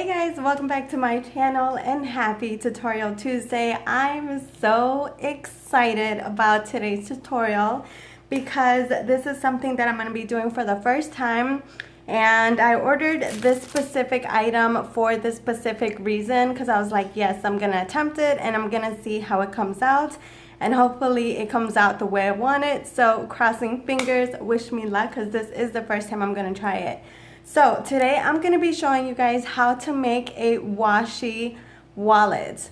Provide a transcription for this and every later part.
Hey guys, welcome back to my channel and happy Tutorial Tuesday. I'm so excited about today's tutorial because this is something that I'm going to be doing for the first time, and I ordered this specific item for this specific reason because I was like, yes, I'm going to attempt it and I'm going to see how it comes out, and hopefully it comes out the way I want it. So crossing fingers, wish me luck, because this is the first time I'm going to try it. So today I'm going to be showing you guys how to make a washi wallet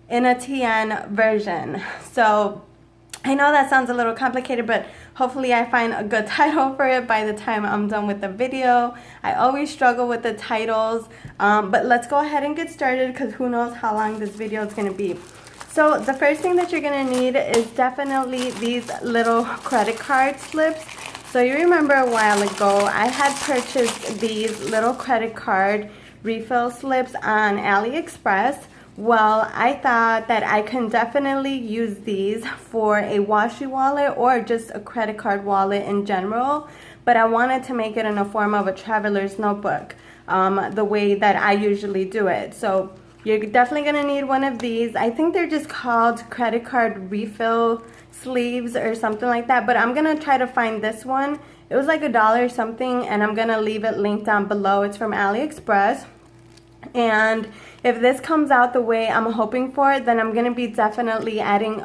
in a TN version. So I know that sounds a little complicated, but hopefully I find a good title for it by the time I'm done with the video. I always struggle with the titles, but let's go ahead and get started because who knows how long this video is going to be. So the first thing that you're going to need is definitely these little credit card slips. So you remember a while ago, I had purchased these little credit card refill slips on Aliexpress. Well, I thought that I can definitely use these for a washi wallet or just a credit card wallet in general, but I wanted to make it in the form of a traveler's notebook, the way that I usually do it. So you're definitely going to need one of these. I think they're just called credit card refill sleeves or something like that, but I'm gonna try to find this one. It was like $1 or something, and I'm gonna leave it linked down below. It's from AliExpress, and if this comes out the way I'm hoping for, then I'm gonna be definitely adding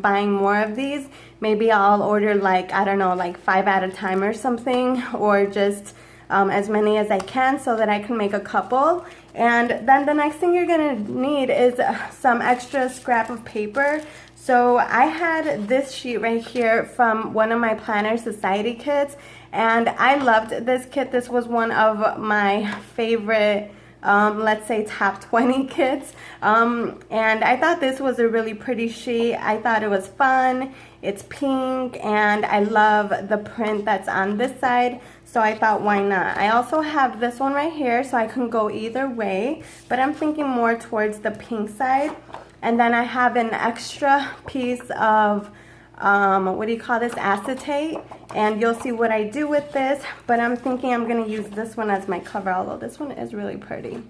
buying more of these. Maybe I'll order like, I don't know, like 5 at a time or something, or just as many as I can so that I can make a couple. And then the next thing you're gonna need is some extra scrap of paper. So I had this sheet right here from one of my Planner Society kits, and I loved this kit. This was one of my favorite, let's say top 20 kits, and I thought this was a really pretty sheet. I thought it was fun. It's pink, and I love the print that's on this side, so I thought, why not? I also have this one right here, so I can go either way, but I'm thinking more towards the pink side. And then I have an extra piece of, what do you call this, acetate, and you'll see what I do with this, but I'm thinking I'm going to use this one as my cover, although this one is really pretty.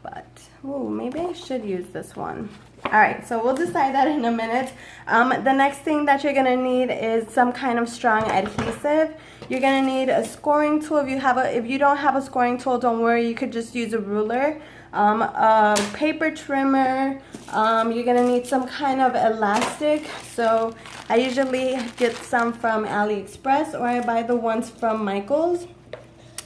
But, ooh, maybe I should use this one. Alright, so we'll decide that in a minute. The next thing that you're going to need is some kind of strong adhesive. You're going to need a scoring tool. If you don't have a scoring tool, don't worry, you could just use a ruler. A paper trimmer. You're going to need some kind of elastic. So I usually get some from AliExpress, or I buy the ones from Michaels.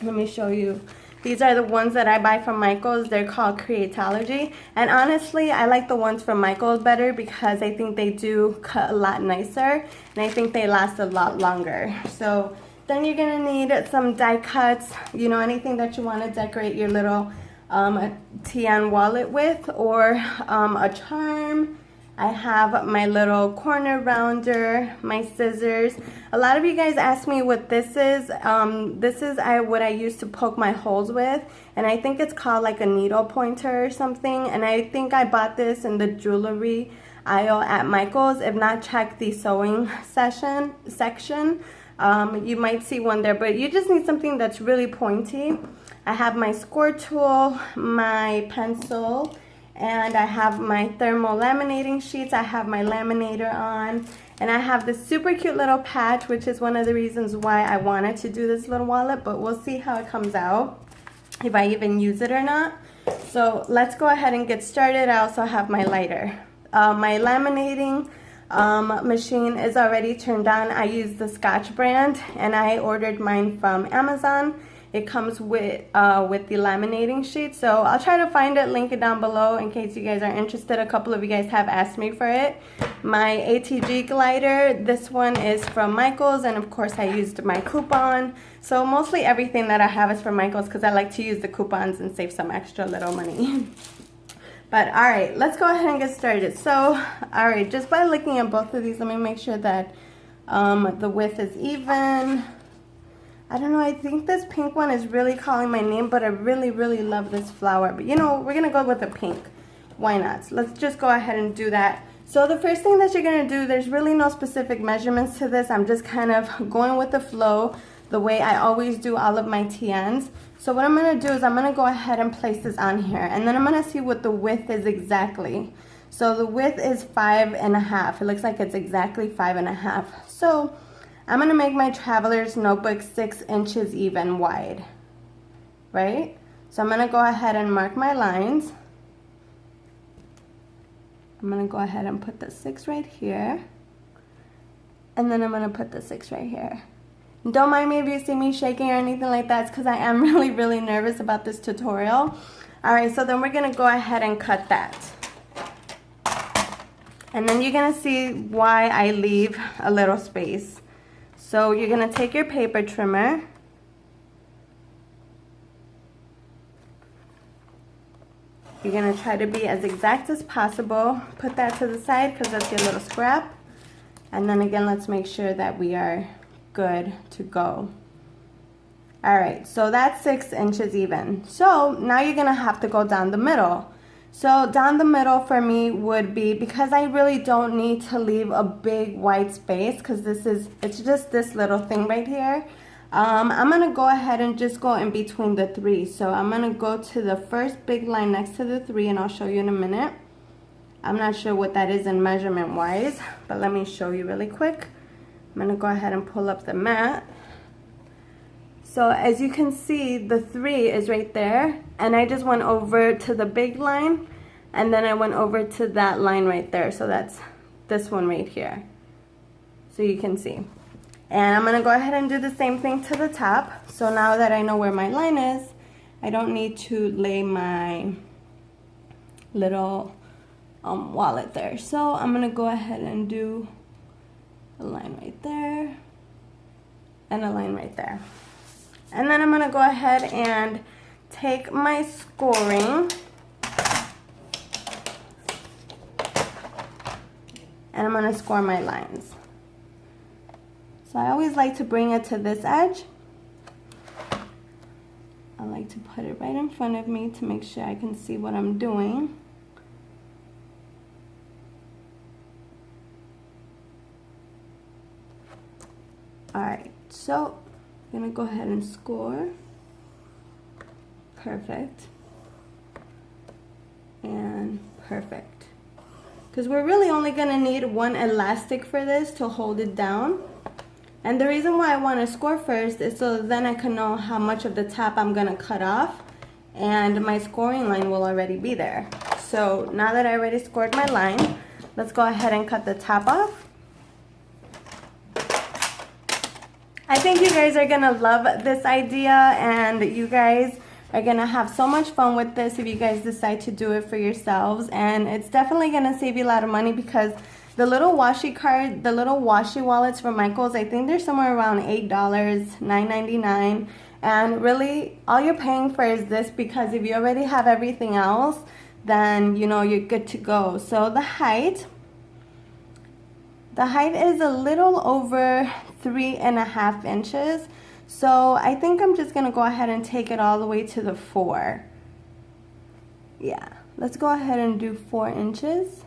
Let me show you. These are the ones that I buy from Michaels. They're called Creatology. And honestly, I like the ones from Michaels better because I think they do cut a lot nicer, and I think they last a lot longer. So then you're going to need some die cuts, you know, anything that you want to decorate your little TN wallet with, or a charm. I have my little corner rounder, my scissors. A lot of you guys ask me what this is. This is what I use to poke my holes with, and I think it's called like a needle pointer or something, and I think I bought this in the jewelry aisle at Michael's. If not, check the sewing section. You might see one there, but you just need something that's really pointy. I have my score tool, my pencil, and I have my thermal laminating sheets. I have my laminator on, and I have this super cute little patch, which is one of the reasons why I wanted to do this little wallet, but we'll see how it comes out, if I even use it or not. So let's go ahead and get started. I also have my lighter. My laminating machine is already turned on. I use the Scotch brand, and I ordered mine from Amazon. It comes with the laminating sheet, so I'll try to find it, link it down below in case you guys are interested. A couple of you guys have asked me for it. My ATG glider, this one is from Michaels, and of course I used my coupon. So mostly everything that I have is from Michaels because I like to use the coupons and save some extra little money. But alright, let's go ahead and get started. So, alright, just by looking at both of these, let me make sure that the width is even. I don't know, I think this pink one is really calling my name, but I really, really love this flower. But you know, we're going to go with the pink. Why not? So let's just go ahead and do that. So the first thing that you're going to do, there's really no specific measurements to this. I'm just kind of going with the flow. the way I always do all of my TNs. So what I'm going to do is I'm going to go ahead and place this on here, and then I'm going to see what the width is exactly. So the width is 5.5. It looks like it's exactly 5.5. So I'm going to make my traveler's notebook 6 inches even wide, right? So I'm going to go ahead and mark my lines. I'm going to go ahead and put the 6 right here, and then I'm going to put the 6 right here. Don't mind me if you see me shaking or anything like that. It's because I am really nervous about this tutorial. Alright, so then we're going to go ahead and cut that. And then you're going to see why I leave a little space. So you're going to take your paper trimmer. You're going to try to be as exact as possible. Put that to the side because that's your little scrap. And then again, let's make sure that we are good to go. Alright, so that's 6 inches even. So now you're gonna have to go down the middle. So down the middle for me would be, because I really don't need to leave a big white space, because it's just this little thing right here. I'm gonna go ahead and just go in between the 3. So I'm gonna go to the first big line next to the 3, and I'll show you in a minute. I'm not sure what that is in measurement wise, but let me show you really quick. I'm going to go ahead and pull up the mat. So as you can see, the 3 is right there, and I just went over to the big line, and then I went over to that line right there. So that's this one right here. So you can see. And I'm going to go ahead and do the same thing to the top. So now that I know where my line is, I don't need to lay my little wallet there. So I'm going to go ahead and do a line right there and a line right there. And then I'm going to go ahead and take my scoring and I'm going to score my lines. So I always like to bring it to this edge. I like to put it right in front of me to make sure I can see what I'm doing. Alright, so I'm going to go ahead and score. Perfect. And perfect. Because we're really only going to need one elastic for this to hold it down. And the reason why I want to score first is so then I can know how much of the top I'm going to cut off. And my scoring line will already be there. So now that I already scored my line, let's go ahead and cut the top off. I think you guys are gonna love this idea, and you guys are gonna have so much fun with this if you guys decide to do it for yourselves. And it's definitely gonna save you a lot of money, because the little washi the little washi wallets from Michaels, I think they're somewhere around $8, $9.99. And really all you're paying for is this, because if you already have everything else, then you know you're good to go. So the height is a little over 3.5 inches. So I think I'm just gonna go ahead and take it all the way to the 4. Yeah, let's go ahead and do 4 inches.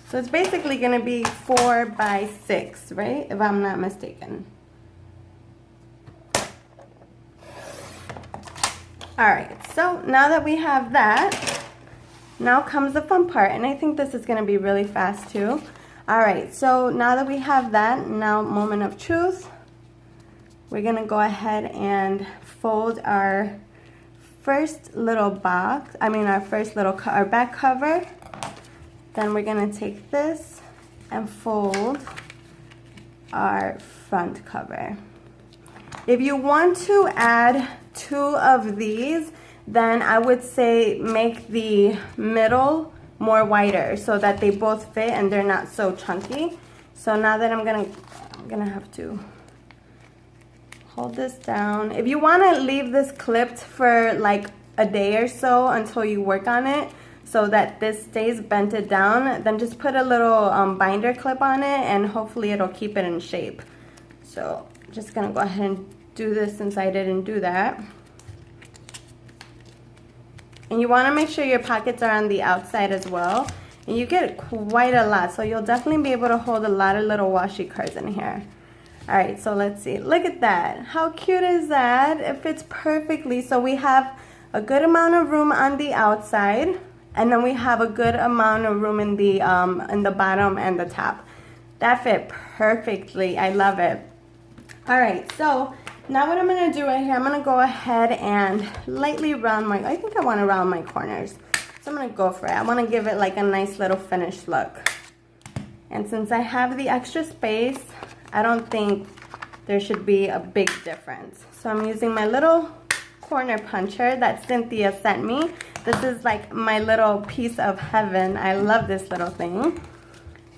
So it's basically gonna be 4 by 6, right? If I'm not mistaken. All right, so now that we have that, now comes the fun part, and I think this is going to be really fast too. Alright, so now that we have that, now moment of truth. We're going to go ahead and fold our first little box, our back cover. Then we're going to take this and fold our front cover. If you want to add 2 of these, then I would say make the middle more wider so that they both fit and they're not so chunky. So now that I'm gonna have to hold this down. If you want to leave this clipped for like a day or so until you work on it, so that this stays bented down, then just put a little binder clip on it, and hopefully it'll keep it in shape. So I'm just gonna go ahead and do this since I didn't do that. And you want to make sure your pockets are on the outside as well. And you get quite a lot, so you'll definitely be able to hold a lot of little washi cards in here. All right, so let's see. Look at that. How cute is that? It fits perfectly. So we have a good amount of room on the outside, and then we have a good amount of room in the bottom and the top. That fit perfectly. I love it. All right, so now what I'm gonna do right here, I'm gonna go ahead and lightly round my, I think I wanna round my corners. So I'm gonna go for it. I wanna give it like a nice little finished look. And since I have the extra space, I don't think there should be a big difference. So I'm using my little corner puncher that Cynthia sent me. This is like my little piece of heaven. I love this little thing.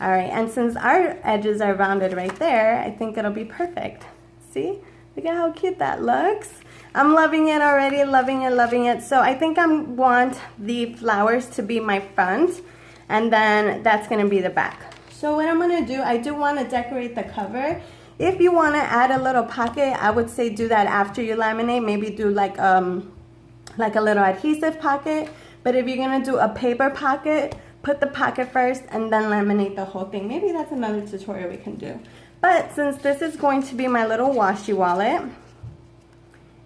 All right, and since our edges are rounded right there, I think it'll be perfect. See? Look at how cute that looks. I'm loving it already, loving it, loving it. So I think I want the flowers to be my front, and then that's gonna be the back. So what I'm gonna do, I do wanna decorate the cover. If you wanna add a little pocket, I would say do that after you laminate. Maybe do like a little adhesive pocket. But if you're gonna do a paper pocket, put the pocket first and then laminate the whole thing. Maybe that's another tutorial we can do. But since this is going to be my little washi wallet,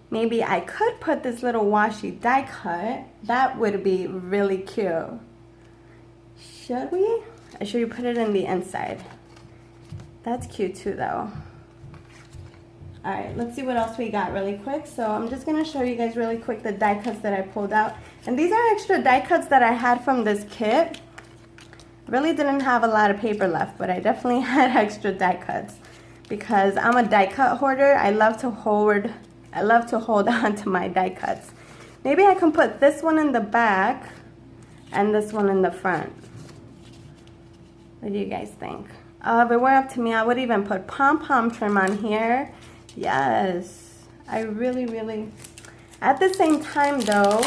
maybe I could put this little washi die cut. That would be really cute. Should we? I should you put it in the inside. That's cute too though. Alright, let's see what else we got really quick. So I'm just going to show you guys really quick the die cuts that I pulled out. And these are extra die cuts that I had from this kit. Really didn't have a lot of paper left, but I definitely had extra die cuts. Because I'm a die cut hoarder. I love to hold on to my die cuts. Maybe I can put this one in the back and this one in the front. What do you guys think? If it were up to me, I would even put pom-pom trim on here. Yes, I really, at the same time though,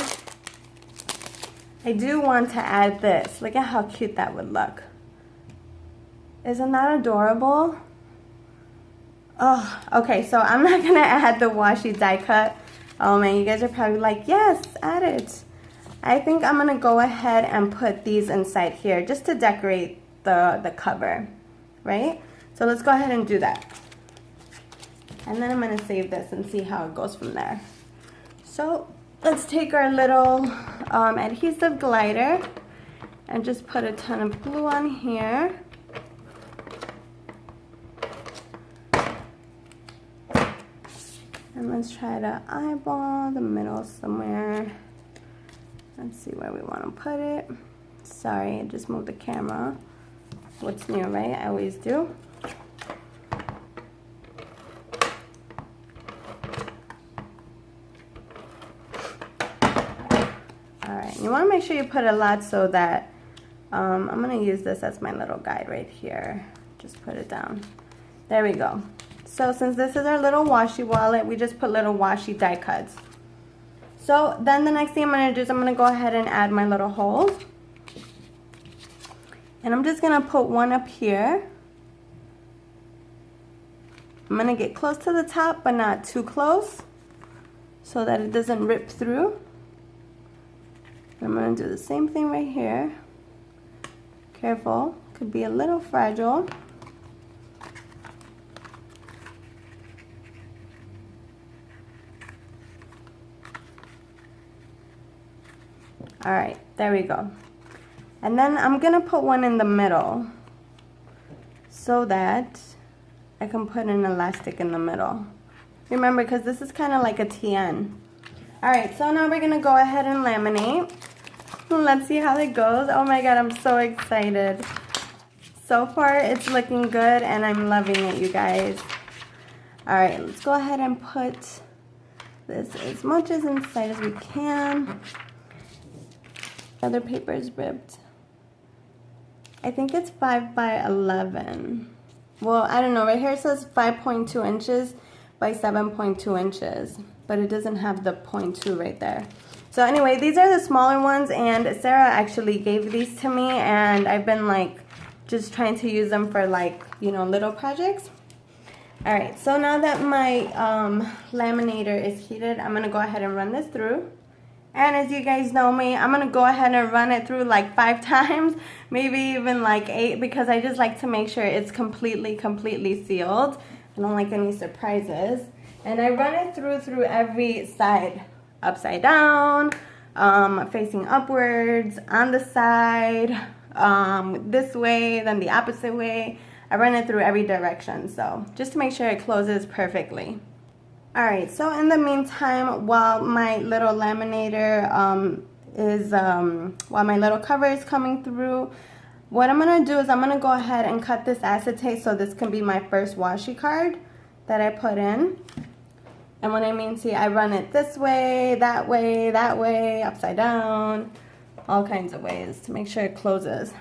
I do want to add this. Look at how cute that would look. Isn't that adorable? Oh, okay, so I'm not gonna add the washi die cut. Oh man, you guys are probably like, yes, add it. I think I'm gonna go ahead and put these inside here just to decorate the cover, right? So let's go ahead and do that. And then I'm gonna save this and see how it goes from there. So let's take our little adhesive glider and just put a ton of glue on here. And let's try to eyeball the middle somewhere. Let's see where we want to put it. Sorry, I just moved the camera. What's new, right? I always do. Alright, you want to make sure you put a lot so that I'm going to use this as my little guide right here. Just put it down. There we go. So since this is our little washi wallet, we just put little washi die cuts. So then the next thing I'm going to do is I'm going to go ahead and add my little holes. And I'm just going to put one up here. I'm going to get close to the top but not too close so that it doesn't rip through. I'm going to do the same thing right here. Careful, could be a little fragile. Alright, there we go. And then I'm going to put one in the middle so that I can put an elastic in the middle. Remember, because this is kind of like a TN. Alright, so now we're going to go ahead and laminate. Let's see how it goes. Oh my god, I'm so excited. So far, it's looking good and I'm loving it, you guys. Alright, let's go ahead and put this as much as inside as we can. The other paper is ripped. I think it's 5 by 11. Well, I don't know. Right here it says 5.2 inches by 7.2 inches. But it doesn't have the 0.2 right there. So anyway, these are the smaller ones. And Sarah actually gave these to me. And I've been like just trying to use them for like, you know, little projects. Alright, so now that my laminator is heated, I'm going to go ahead and run this through. And as you guys know me, I'm going to go ahead and run it through like 5 times, maybe even like 8, because I just like to make sure it's completely sealed. I don't like any surprises. And I run it through every side, upside down, facing upwards, on the side, this way, then the opposite way. I run it through every direction, so just to make sure it closes perfectly. Alright, so in the meantime, while my little laminator while my little cover is coming through, what I'm going to do is I'm going to go ahead and cut this acetate so this can be my first washi card that I put in. And what I mean, see, I run it this way, that way, upside down, all kinds of ways to make sure it closes.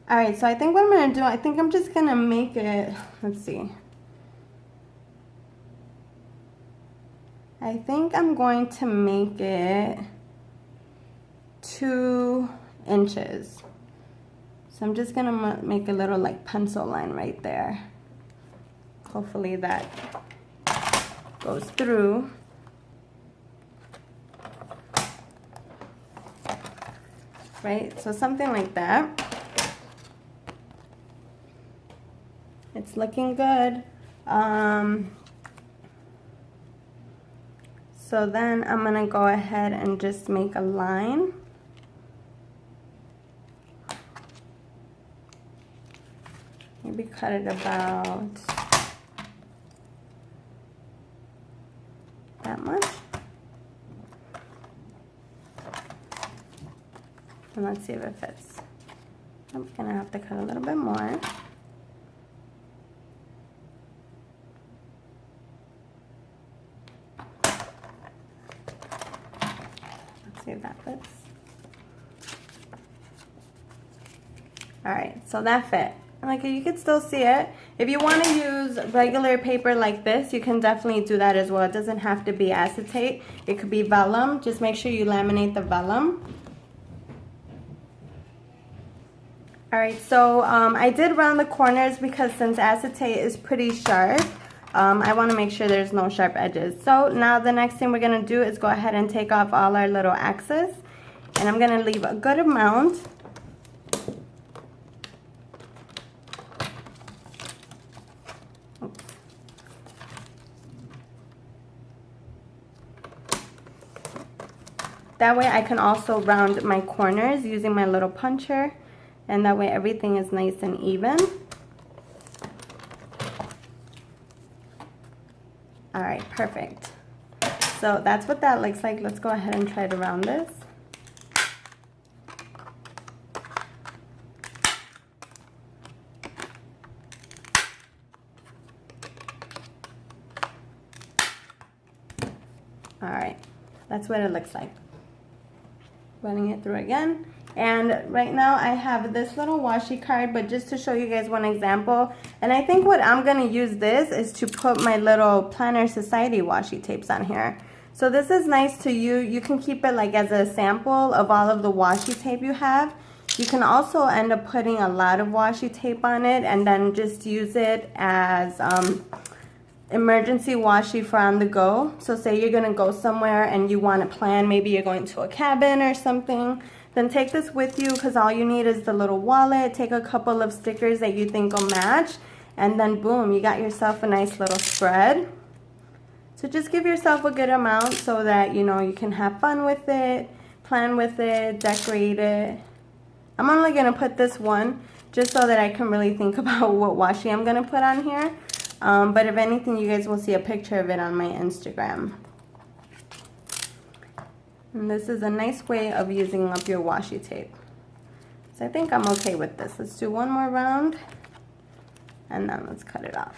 Alright, so I think what I'm going to do, I think I'm just going to make it, let's see. I think I'm going to make it 2 inches. So I'm just going to make a little like pencil line right there. Hopefully that goes through. Right, so something like that. It's looking good. So then I'm going to go ahead and just make a line. Maybe cut it about that much. And let's see if it fits. I'm going to have to cut a little bit more. See if that fits. Alright, so that fit. Like, you can still see it. If you want to use regular paper like this, you can definitely do that as well. It doesn't have to be acetate. It could be vellum. Just make sure you laminate the vellum. Alright, so I did round the corners because since acetate is pretty sharp, I want to make sure there's no sharp edges. So now the next thing we're going to do is go ahead and take off all our little excess. And I'm going to leave a good amount. Oops. That way I can also round my corners using my little puncher. And that way everything is nice and even. Alright, perfect. So that's what that looks like. Let's go ahead and try to round this. Alright, that's what it looks like. Running it through again. And right now I have this little washi card, but just to show you guys one example, and I think what I'm going to use this is to put my little Planner Society washi tapes on here. So this is nice to you can keep it like as a sample of all of the washi tape you have. You can also end up putting a lot of washi tape on it and then just use it as emergency washi for on the go. So say you're going to go somewhere and you want to plan, maybe you're going to a cabin or something. Then take this with you because all you need is the little wallet. Take a couple of stickers that you think will match. And then boom, you got yourself a nice little spread. So just give yourself a good amount so that, you know, you can have fun with it, plan with it, decorate it. I'm only going to put this one just so that I can really think about what washi I'm going to put on here. But if anything, you guys will see a picture of it on my Instagram. And this is a nice way of using up your washi tape. So I think I'm okay with this. Let's do one more round. And then let's cut it off.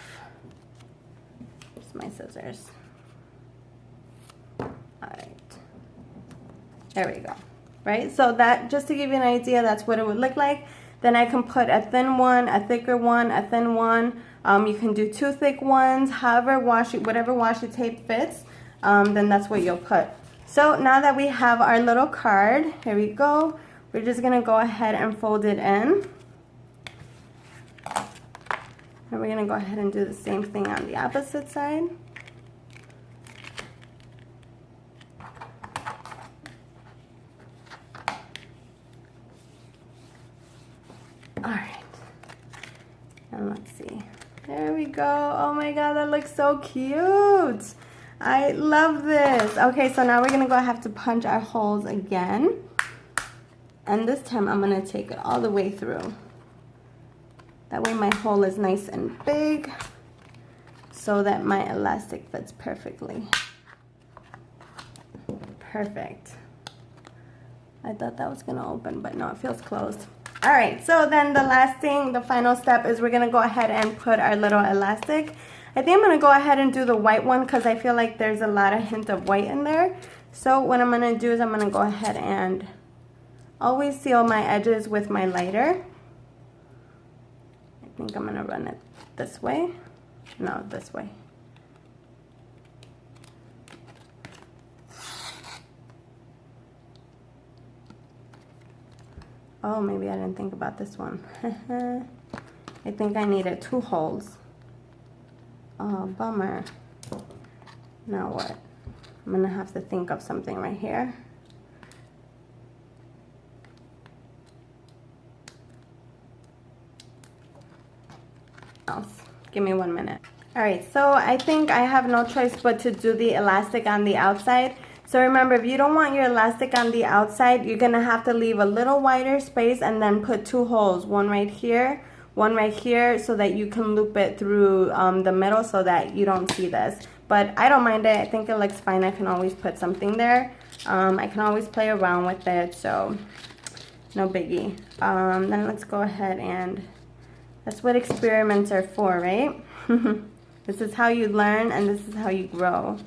Here's my scissors. Alright. There we go. Right? So that, just to give you an idea, that's what it would look like. Then I can put a thin one, a thicker one, a thin one. You can do 2 thick ones, however whatever washi tape fits, then that's what you'll put. So now that we have our little card, here we go. We're just going to go ahead and fold it in. And we're going to go ahead and do the same thing on the opposite side. go. Oh my god, that looks so cute. I love this. Okay, so now we're gonna go have to punch our holes again. And this time I'm gonna take it all the way through. That way my hole is nice and big so that my elastic fits perfectly. Perfect. I thought that was gonna open, but no, it feels closed. All right, so then the last thing, the final step is we're gonna go ahead and put our little elastic. I think I'm gonna go ahead and do the white one because I feel like there's a lot of hint of white in there. So what I'm gonna do is I'm gonna go ahead and always seal my edges with my lighter. I think I'm gonna run it this way. No, this way. Oh, maybe I didn't think about this one. I think I needed 2 holes. Oh, bummer. Now what? I'm gonna have to think of something right here. Give me 1 minute. All right, so I think I have no choice but to do the elastic on the outside. So remember, if you don't want your elastic on the outside, you're gonna have to leave a little wider space and then put 2 holes, one right here, so that you can loop it through the middle so that you don't see this. But I don't mind it. I think it looks fine. I can always put something there. I can always play around with it, so no biggie. Then let's go ahead and, that's what experiments are for, right? This is how you learn and this is how you grow.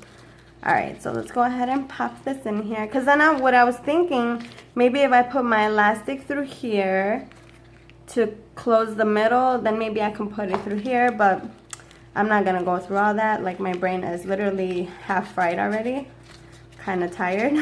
All right, so let's go ahead and pop this in here. Because then what I was thinking, maybe if I put my elastic through here to close the middle, then maybe I can put it through here, but I'm not gonna go through all that. Like, my brain is literally half fried already. Kind of tired.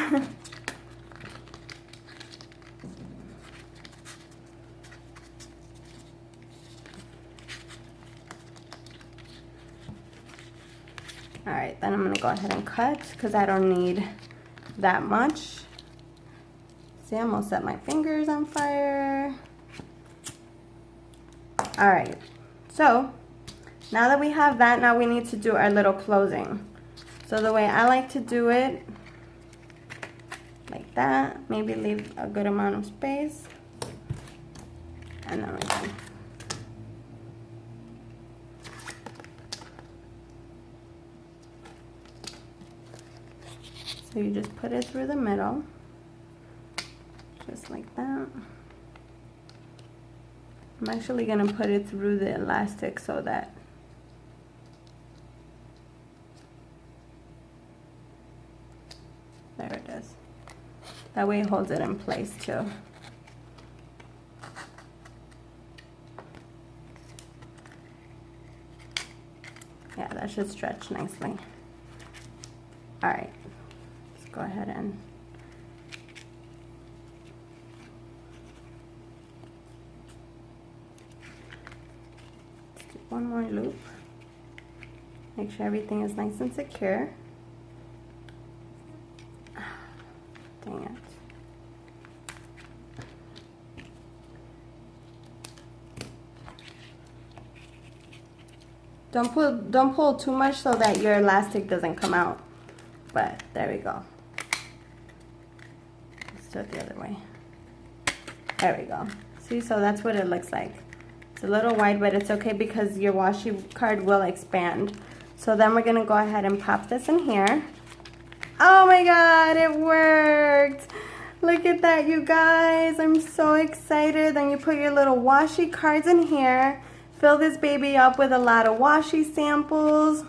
All right, then I'm gonna go ahead and cut because I don't need that much. See, I almost set my fingers on fire. All right, so now that we have that, now we need to do our little closing. So the way I like to do it, like that, maybe leave a good amount of space, and then we're done. So you just put it through the middle, just like that. I'm actually gonna put it through the elastic so that there it is. That way it holds it in place too. Yeah, that should stretch nicely. All right. Go ahead and let's do one more loop. Make sure everything is nice and secure. Dang it. Don't pull too much so that your elastic doesn't come out. But there we go. Do it the other way. There we go. See, so that's what it looks like. It's a little wide, but it's okay because your washi card will expand. So then we're gonna go ahead and pop this in here. Oh my god, it worked! Look at that, you guys. I'm so excited. Then you put your little washi cards in here. Fill this baby up with a lot of washi samples.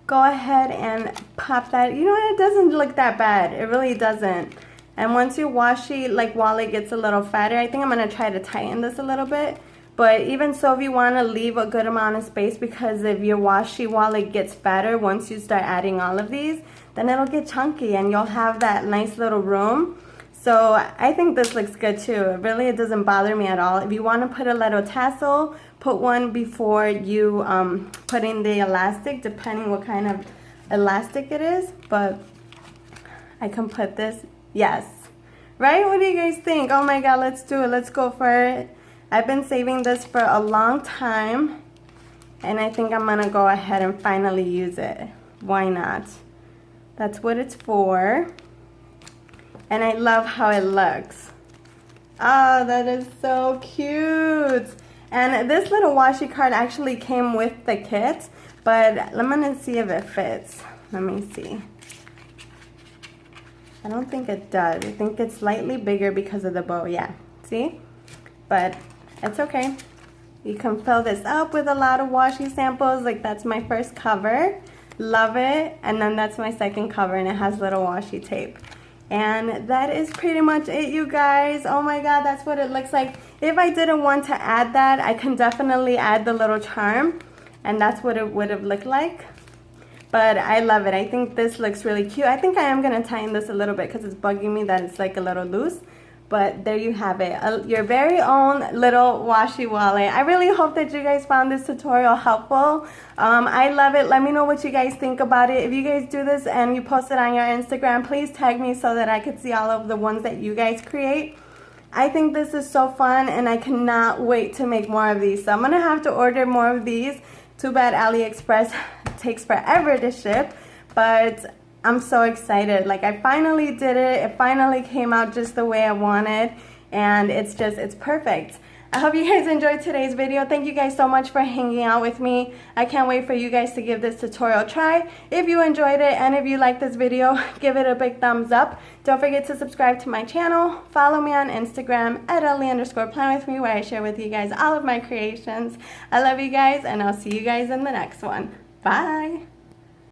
Go ahead and pop that. You know what? It doesn't look that bad. It really doesn't. And once your washi like wallet gets a little fatter, I think I'm gonna try to tighten this a little bit. But even so, if you wanna leave a good amount of space, because if your washi wallet gets fatter, once you start adding all of these, then it'll get chunky and you'll have that nice little room. So I think this looks good too. It doesn't bother me at all. If you wanna put a little tassel, put one before you put in the elastic, depending what kind of elastic it is. But I can put this. Yes. Right? What do you guys think? Oh my god, let's do it. Let's go for it. I've been saving this for a long time. and I think I'm gonna go ahead and finally use it. Why not? That's what it's for. And I love how it looks. Oh, that is so cute. And this little washi card actually came with the kit, but I'm gonna see if it fits. Let me see. I don't think it does. I think it's slightly bigger because of the bow, yeah. See? But it's okay. You can fill this up with a lot of washi samples. Like, that's my first cover. Love it. And then that's my second cover, and it has little washi tape. And that is pretty much it, you guys. Oh my god, that's what it looks like. If I didn't want to add that, I can definitely add the little charm, and that's what it would have looked like. But I love it. I think this looks really cute. I think I am going to tighten this a little bit because it's bugging me that it's like a little loose. But there you have it, your very own little washi wallet. I really hope that you guys found this tutorial helpful. I love it. Let me know what you guys think about it. If you guys do this and you post it on your Instagram, please tag me so that I could see all of the ones that you guys create. I think this is so fun, and I cannot wait to make more of these. So I'm going to have to order more of these. Too bad Aliexpress takes forever to ship, but I'm so excited. Like, I finally did it. It finally came out just the way I wanted, and it's perfect. I hope you guys enjoyed today's video. Thank you guys so much for hanging out with me. I can't wait for you guys to give this tutorial a try. If you enjoyed it and if you like this video, give it a big thumbs up. Don't forget to subscribe to my channel. Follow me on Instagram at @Ellie_planwithme, where I share with you guys all of my creations. I love you guys, and I'll see you guys in the next one. Bye.